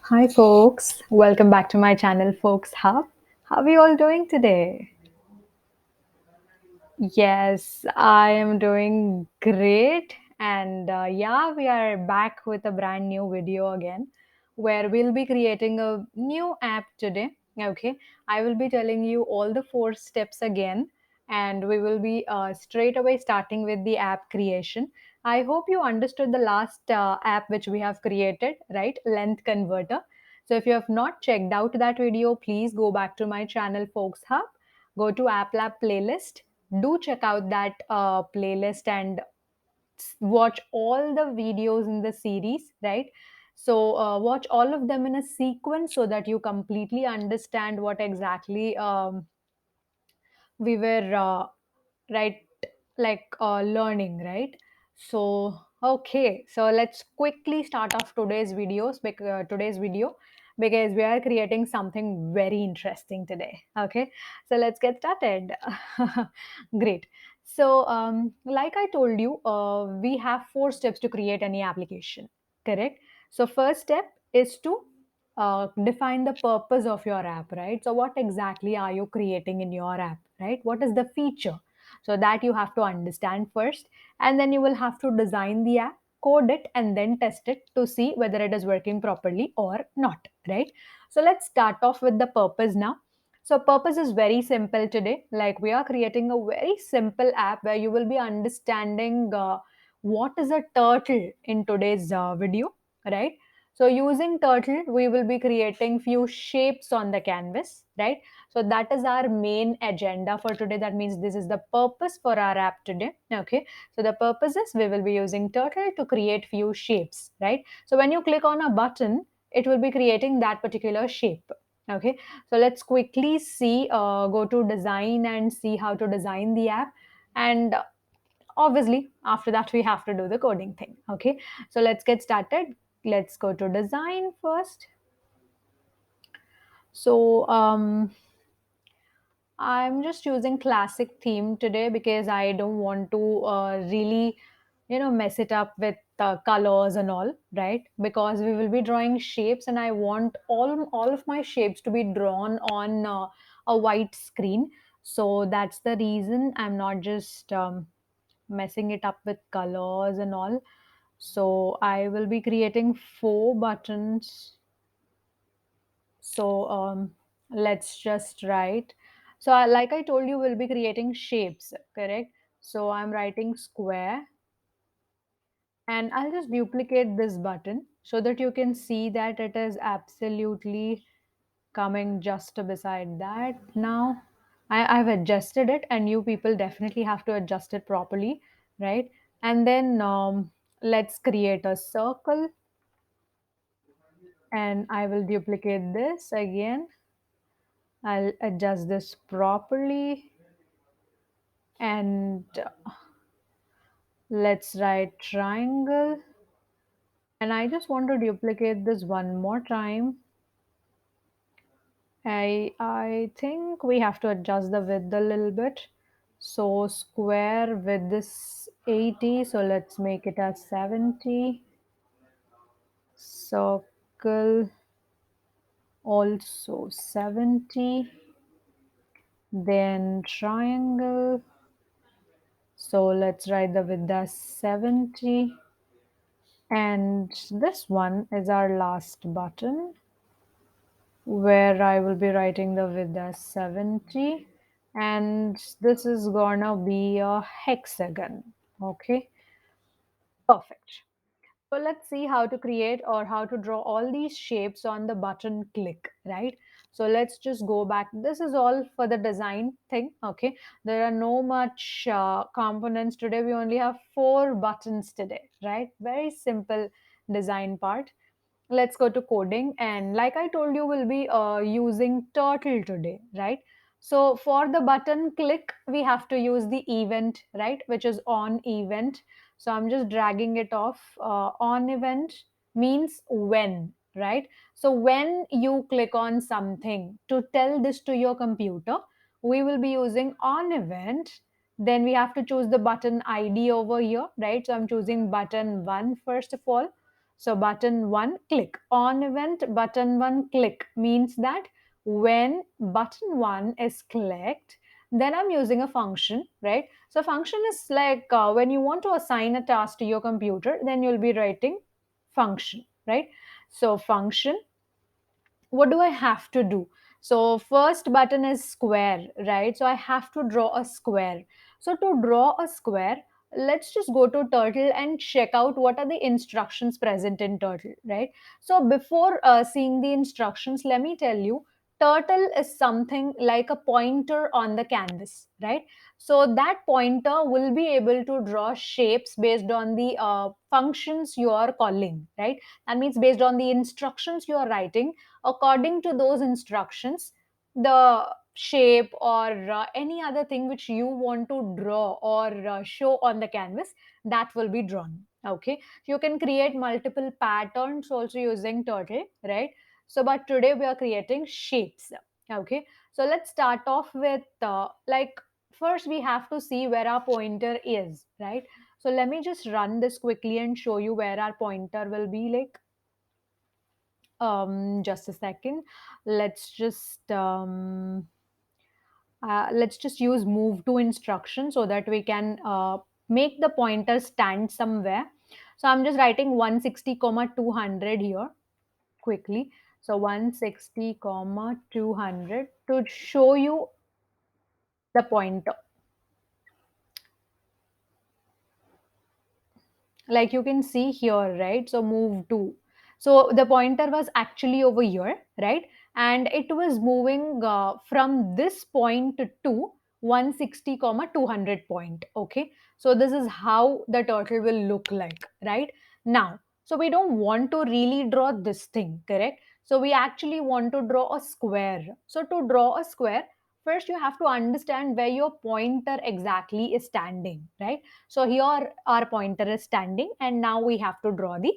Hi, folks. Welcome back to my channel, Folks Hub. How are you all doing today? Yes, I am doing great. And yeah, we are back with a brand new video again where we'll be creating a new app today. Okay, I will be telling you all the four steps again, and we will be straight away starting with the app creation. I hope you understood the last app which we have created, right? Length converter. So if you have not checked out that video, please go back to my channel, Folks Hub, go to Applab playlist, do check out that playlist and watch all the videos in the series, right? So watch all of them in a sequence so that you completely understand what exactly we were right learning, right? So okay, so let's quickly start off today's video because we are creating something very interesting today. Okay, so let's get started. Great. So like I told you, we have four steps to create any application, correct? So first step is to define the purpose of your app, right? So what exactly are you creating in your app, right? What is the feature? So that you have to understand first, and then you will have to design the app, code it, and then test it to see whether it is working properly or not, right? So let's start off with the purpose now. So purpose is very simple today. Like, we are creating a very simple app where you will be understanding what is a turtle in today's video, right? So using turtle, we will be creating few shapes on the canvas, right? So that is our main agenda for today. That means this is the purpose for our app today. Okay. So the purpose is we will be using turtle to create few shapes, right? So when you click on a button, it will be creating that particular shape. Okay. So let's quickly see, go to design and see how to design the app. And obviously, after that, we have to do the coding thing. Okay. So let's get started. Let's go to design first. So I'm just using classic theme today because I don't want to really, mess it up with colors and all, right? Because we will be drawing shapes, and I want all of my shapes to be drawn on a white screen. So that's the reason I'm not just messing it up with colors and all. So I will be creating four buttons. So let's just write. So like I told you, we'll be creating shapes, correct? So I'm writing square, and I'll just duplicate this button so that you can see that it is absolutely coming just beside that. Now I've adjusted it, and you people definitely have to adjust it properly, right? And then let's create a circle, and I will duplicate this again. I'll adjust this properly, and let's write triangle, and I just want to duplicate this one more time. I think we have to adjust the width a little bit. So square width is 80, so let's make it as 70. Circle also 70. Then triangle, so let's write the width as 70. And this one is our last button where I will be writing the width as 70. And this is gonna be a hexagon. Okay, perfect. So let's see how to create or how to draw all these shapes on the button click, right? So let's just go back. This is all for the design thing, okay? There are no much components today. We only have four buttons today, right? Very simple design part. Let's go to coding, and like I told you, we'll be using turtle today, right? So for the button click, we have to use the event, right, which is on event. So I'm just dragging it off. On event means when, right? So when you click on something, to tell this to your computer, we will be using on event. Then we have to choose the button ID over here, right? So I'm choosing button 1 first of all. So button one click. On event button one click means that when button one is clicked, then I'm using a function, right? So function is like when you want to assign a task to your computer, then you'll be writing function, right? So function, what do I have to do? So first button is square, right? So I have to draw a square. So to draw a square, let's just go to turtle and check out what are the instructions present in turtle, right? So before seeing the instructions, let me tell you, turtle is something like a pointer on the canvas, right? So that pointer will be able to draw shapes based on the functions you are calling, right? That means based on the instructions you are writing, according to those instructions, the shape or any other thing which you want to draw or show on the canvas, that will be drawn. Okay, you can create multiple patterns also using turtle, right? So but today we are creating shapes. Okay, so let's start off with like first we have to see where our pointer is, right? So let me just run this quickly and show you where our pointer will be. Like just a second. Let's just let's just use move to instruction so that we can make the pointer stand somewhere. So I'm just writing 160 comma 200 here quickly. So 160 comma 200 to show you the pointer. Like you can see here, right? So move to, so the pointer was actually over here, right? And it was moving from this point to 160 comma 200 point. Okay, so this is how the turtle will look like, right? Now, so we don't want to really draw this thing, correct? So we actually want to draw a square. So to draw a square, first you have to understand where your pointer exactly is standing, right? So here our pointer is standing and now we have to draw the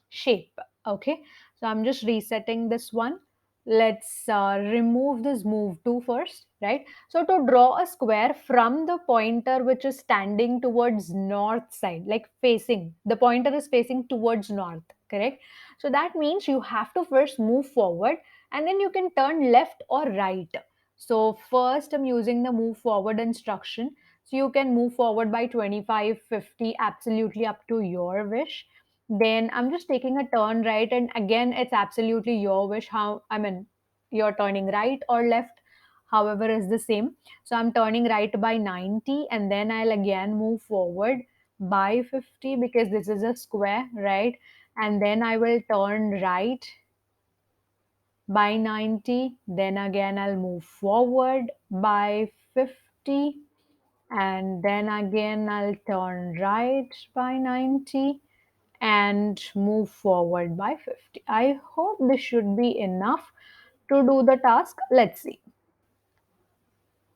shape. Okay, so I'm just resetting this one. Let's remove this move to first, right? So to draw a square from the pointer which is standing towards north side, like facing, the pointer is facing towards north, correct? So that means you have to first move forward and then you can turn left or right. So first I'm using the move forward instruction. So you can move forward by 25, 50, absolutely up to your wish. Then I'm just taking a turn right, and again, it's absolutely your wish. How, I mean, you're turning right or left, however, is the same. So I'm turning right by 90, and then I'll again move forward by 50 because this is a square, right? And then I will turn right by 90. Then again, I'll move forward by 50, and then again I'll turn right by 90 and move forward by 50. I hope this should be enough to do the task. Let's see.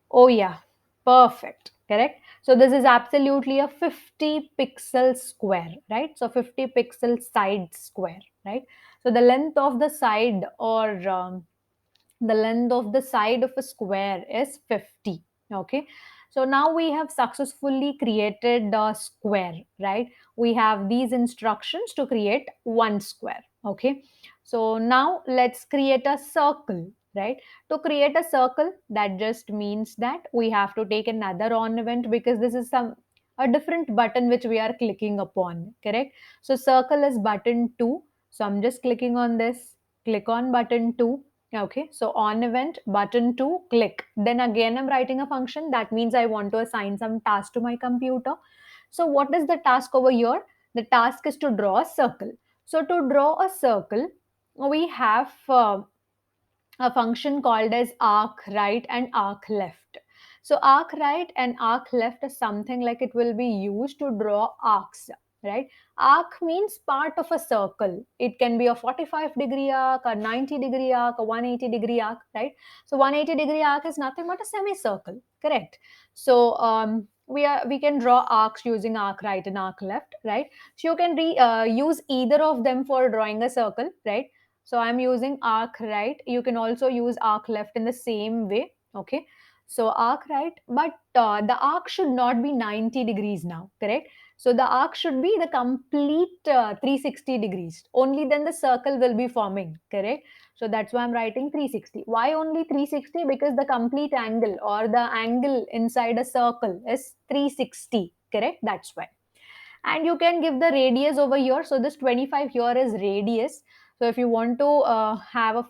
Oh yeah, perfect, correct. So this is absolutely a 50 pixel square, right? So 50 pixel side square, right? So the length of the side, or the length of the side of a square is 50. Okay, so now we have successfully created the square, right? We have these instructions to create one square. Okay, so now let's create a circle, right? To create a circle, that just means that we have to take another on event because this is some a different button which we are clicking upon, correct? So circle is button 2. So I'm just clicking on this, click on button 2. Okay, so on event button to click. Then again, I'm writing a function. That means I want to assign some task to my computer. So what is the task over here? The task is to draw a circle. So to draw a circle, we have a function called as arc right and arc left. So arc right and arc left is something like it will be used to draw arcs, right? Arc means part of a circle. It can be a 45-degree arc, a 90-degree arc, a 180-degree arc, right? So 180-degree arc is nothing but a semicircle, correct? So we can draw arcs using arc right and arc left, right? So you can use either of them for drawing a circle, right? So I'm using arc right. You can also use arc left in the same way. Okay. So arc right, but the arc should not be 90 degrees now, correct? So the arc should be the complete 360 degrees. Only then the circle will be forming, correct? So that's why I'm writing 360. Why only 360? Because the complete angle or the angle inside a circle is 360, correct? That's why. And you can give the radius over here. So this 25 here is radius. So if you want to have a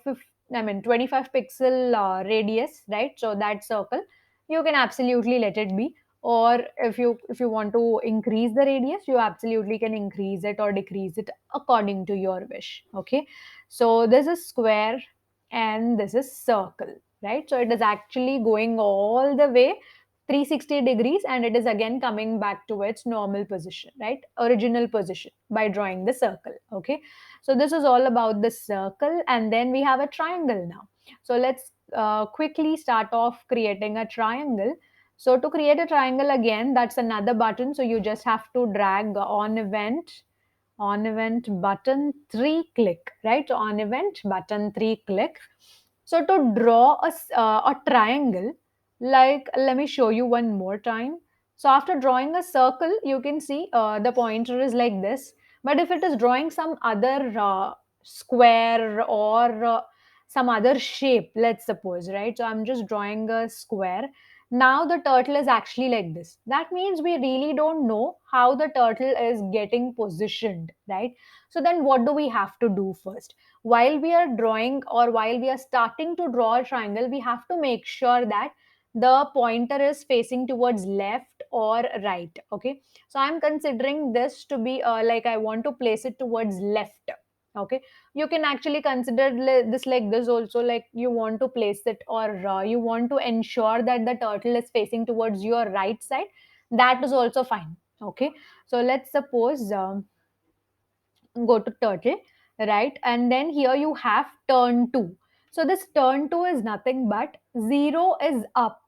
25 pixel radius, right? So that circle, you can absolutely let it be. Or if you want to increase the radius, you absolutely can increase it or decrease it according to your wish. Okay. So this is square and this is circle, right? So it is actually going all the way 360 degrees, and it is again coming back to its normal position, right? Original position, by drawing the circle. Okay. So this is all about the circle, and then we have a triangle now. So let's quickly start off creating a triangle. So to create a triangle, again, that's another button. So you just have to drag on event button 3 click, right? On event button 3 click. So to draw a triangle, like, let me show you one more time. So after drawing a circle, you can see the pointer is like this. But if it is drawing some other square or some other shape, let's suppose, right? So I'm just drawing a square. Now the turtle is actually like this. That means we really don't know how the turtle is getting positioned, right? So then what do we have to do first? While we are drawing, or while we are starting to draw a triangle, we have to make sure that the pointer is facing towards left or right. Okay. So I'm considering this to be like I want to place it towards left. Okay. You can actually consider this like this also, like you want to place it, or you want to ensure that the turtle is facing towards your right side. That is also fine. Okay. So let's suppose go to turtle, right? And then here you have turn to. So this turn to is nothing but 0 is up.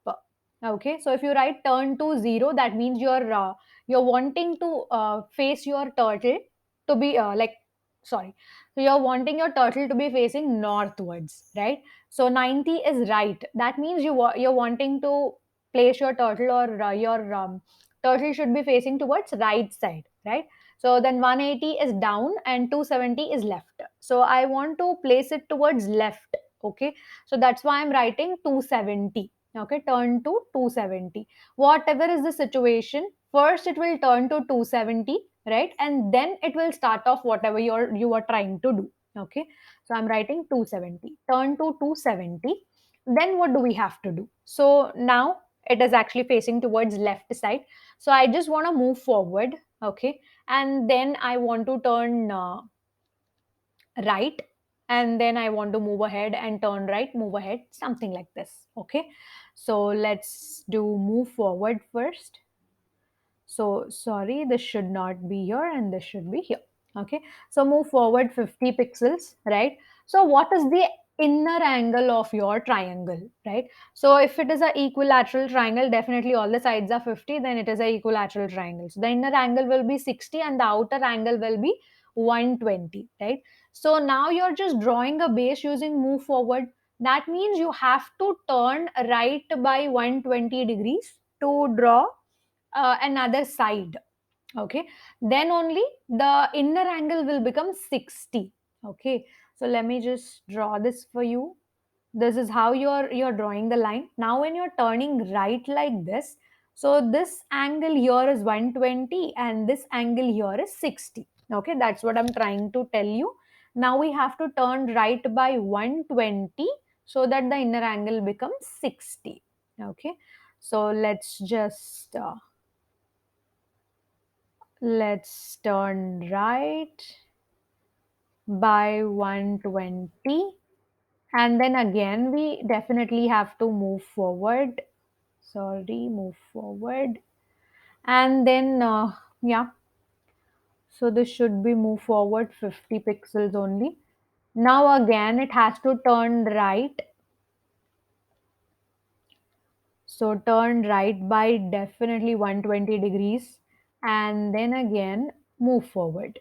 Okay, so if you write turn to 0, that means you're wanting to face your turtle to be like, sorry, so you're wanting your turtle to be facing northwards, right? So 90 is right. That means you're wanting to place your turtle, or your turtle should be facing towards right side, right? So then 180 is down and 270 is left. So I want to place it towards left. Okay. So that's why I'm writing 270. Okay. Turn to 270. Whatever is the situation, first it will turn to 270, right? And then it will start off whatever you are trying to do. Okay. So I'm writing 270. Turn to 270. Then what do we have to do? So now it is actually facing towards left side. So I just want to move forward. Okay, and then I want to turn right, and then I want to move ahead and turn right, move ahead, something like this. Okay, so let's do move forward first. So sorry, this should not be here and this should be here. Okay, so move forward 50 pixels, right? So what is the inner angle of your triangle, right? So if it is a equilateral triangle, definitely all the sides are 50, then it is a equilateral triangle. So the inner angle will be 60 and the outer angle will be 120, right? So now you're just drawing a base using move forward. That means you have to turn right by 120 degrees to draw another side. Okay, then only the inner angle will become 60. Okay, so let me just draw this for you. This is how you're drawing the line. Now when you're turning right like this, so this angle here is 120 and this angle here is 60. Okay, that's what I'm trying to tell you. Now we have to turn right by 120 so that the inner angle becomes 60. Okay, so let's turn right by 120, and then again we definitely have to move forward. Sorry, move forward, and then yeah, so this should be move forward 50 pixels only. Now again it has to turn right. So turn right by definitely 120 degrees, and then again move forward.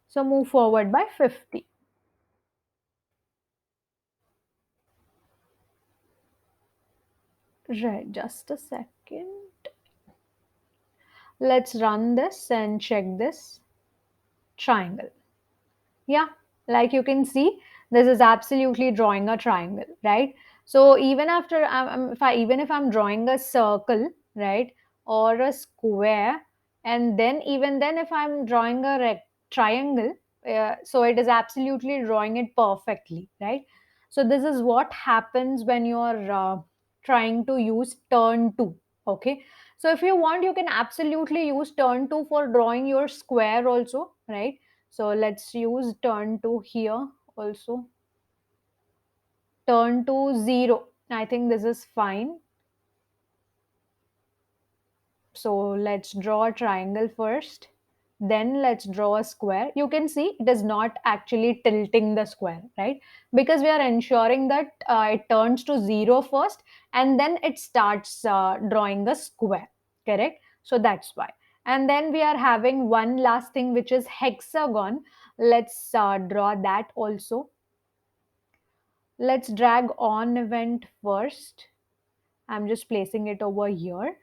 So move forward by 50. Right, just a second. Let's run this and check this triangle. Yeah, like you can see, this is absolutely drawing a triangle, right? So even after if even if I'm drawing a circle, right, or a square, and then even then if I'm drawing a triangle, so it is absolutely drawing it perfectly, right? So this is what happens when you're trying to use turn to. Okay, so if you want, you can absolutely use turn to for drawing your square also, right? So let's use turn to here also. Turn to 0. I think this is fine. So let's draw a triangle first. Then let's draw a square. You can see it is not actually tilting the square, right? Because we are ensuring that it turns to 0 first and then it starts drawing the square. Correct? So that's why. And then we are having one last thing, which is hexagon. Let's draw that also. Let's drag on event first. I'm just placing it over here.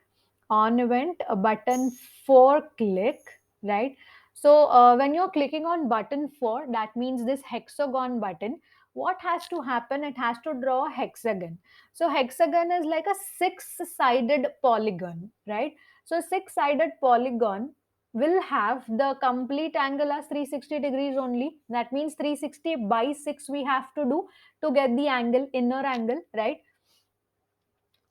On event, a button for click, right? So when you're clicking on button for, that means this hexagon button, what has to happen? It has to draw a hexagon. So hexagon is like a six-sided polygon, right? So six-sided polygon will have the complete angle as 360 degrees only. That means 360 by 6 we have to do to get the angle, inner angle, right?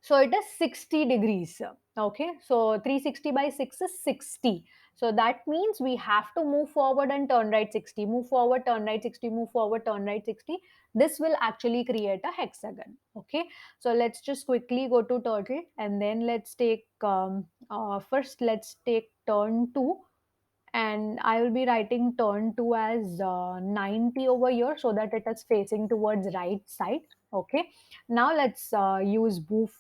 So it is 60 degrees. Okay, so 360 by 6 is 60. So that means we have to move forward and turn right 60, move forward, turn right 60, move forward, turn right 60. This will actually create a hexagon. Okay, so let's just quickly go to turtle and then let's take, first let's take turn 2, and I will be writing turn 2 as 90 over here so that it is facing towards right side. Okay, now let's use move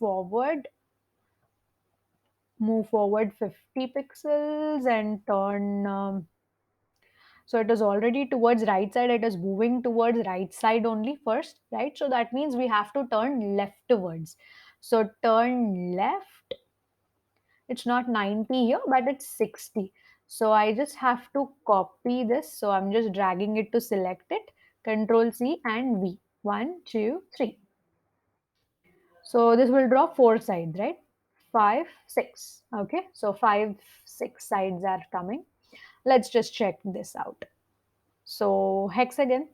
forward 50 pixels and turn, so it is already towards right side, it is moving towards right side only first, right? So that means we have to turn leftwards. So turn left, it's not 90 here, but it's 60. So I just have to copy this. So I'm just dragging it to select it. Control C and V. One, two, three. So this will draw four sides, right? Five, six. Okay. So five, six sides are coming. Let's just check this out. So hexagon,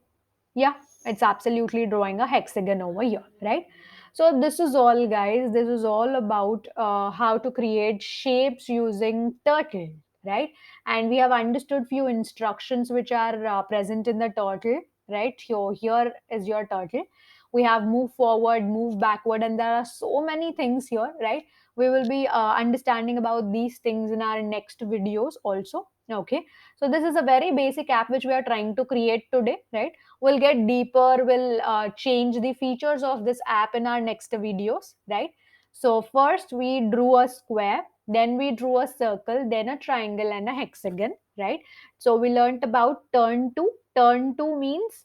yeah, it's absolutely drawing a hexagon over here, right? So this is all, guys. This is all about how to create shapes using turtle, right? And we have understood few instructions which are present in the turtle, right? Here is your turtle. We have move forward, move backward, and there are so many things here, right? We will be understanding about these things in our next videos also. Okay, so this is a very basic app which we are trying to create today, right? We'll get deeper, we'll change the features of this app in our next videos, right? So first we drew a square, then we drew a circle, then a triangle and a hexagon, right? So we learned about turn to. Turn to means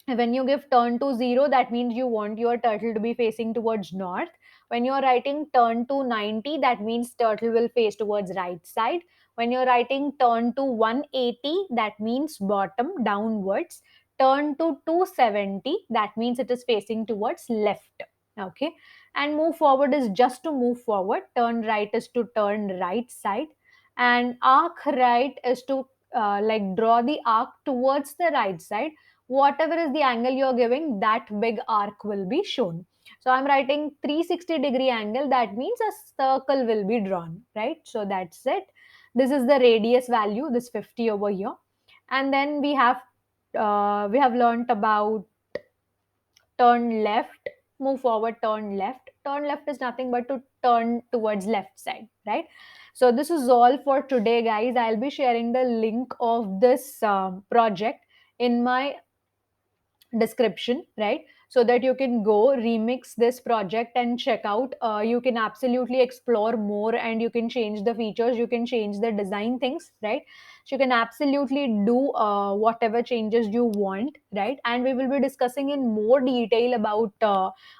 when you give turn to 0, that means you want your turtle to be facing towards north. When you're writing turn to 90, that means turtle will face towards right side. When you're writing turn to 180, that means bottom downwards. Turn to 270, that means it is facing towards left. Okay, and move forward is just to move forward. Turn right is to turn right side, and arc right is to like draw the arc towards the right side. Whatever is the angle you're giving, that big arc will be shown. So I'm writing 360-degree angle, that means a circle will be drawn, right? So that's it. This is the radius value, this 50 over here. And then we have learnt about turn left, move forward, turn left. Turn left is nothing but to turn towards left side, right? So this is all for today, guys. I'll be sharing the link of this project in my description, right? so that you can go remix this project and check out. You can absolutely explore more, and you can change the features, you can change the design things, right? So you can absolutely do whatever changes you want, right? And we will be discussing in more detail about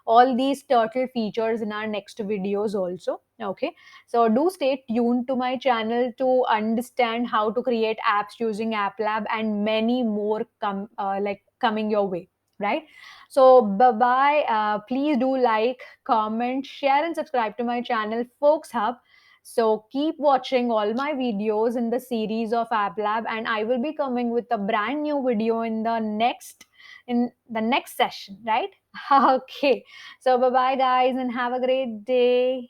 all these turtle features in our next videos also. Okay, so do stay tuned to my channel to understand how to create apps using Applab, and many more coming your way, right? So bye bye. Please do like, comment, share, and subscribe to my channel, Folks Hub. So keep watching all my videos in the series of Applab, and I will be coming with a brand new video in the next session, right? Okay. So bye bye, guys, and have a great day.